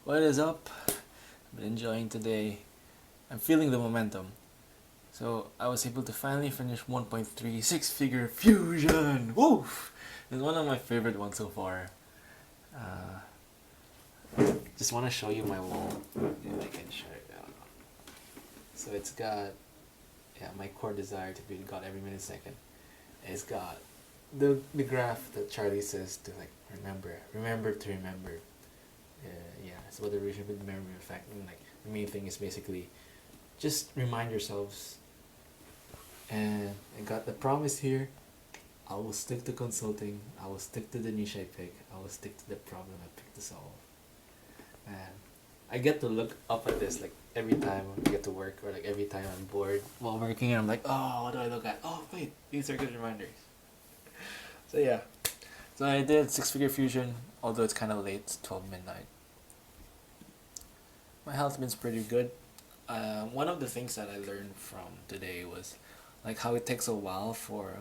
What is up? I've been enjoying today. I'm feeling the momentum. So I was able to finally finish 1.3 six-figure fusion. Woo! It's one of my favorite ones so far. Uh, just want to show you my wall. If I can show it out. So it's got my core desire to be God every minute second. It's got the graph that Charlie says to like remember to remember. It's about the reasonable memory effect. And like the main thing is basically just remind yourselves. And I got the promise here. I will stick to consulting. I will stick to the niche I pick. I will stick to the problem I pick to solve. And I get to look up at this like every time I get to work or like every time I'm bored while working and I'm like, oh, what do I look at? Oh, wait, these are good reminders. So yeah. So I did Six Figure Fusion, although it's kind of late, it's 12 midnight. My health been pretty good. One of the things that I learned from today was like how it takes a while for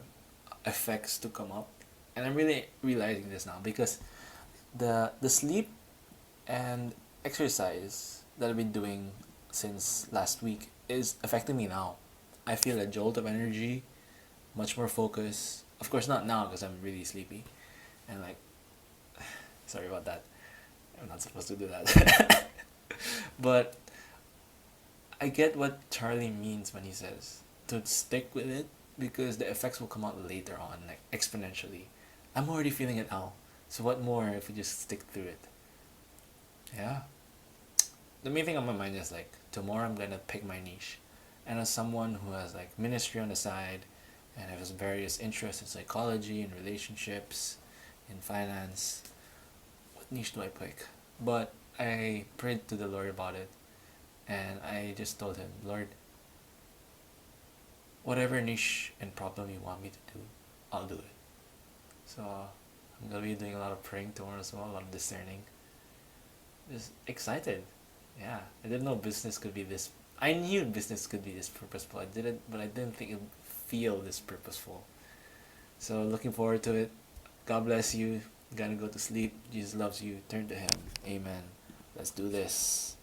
effects to come up, and I'm really realizing this now because the sleep and exercise that I've been doing since last week is affecting me now. I feel a jolt of energy, much more focus. Of course, not now because I'm really sleepy, and like, sorry about that. I'm not supposed to do that. But I get what Charlie means when he says to stick with it because the effects will come out later on, like exponentially. I'm already feeling it now. So what more if we just stick through it? Yeah. The main thing on my mind is like tomorrow I'm gonna pick my niche. And as someone who has like ministry on the side and has various interests in psychology and relationships, in finance, what niche do I pick? But I prayed to the Lord about it and I just told him, Lord, whatever niche and problem you want me to do, I'll do it. So I'm gonna be doing a lot of praying tomorrow as well, a lot of discerning. Just excited. Yeah, I didn't know business could be this. I knew business could be this purposeful. But I didn't think it would feel this purposeful. So looking forward to it. God bless you. Gotta go to sleep. Jesus loves you. Turn to Him. Amen. Let's do this.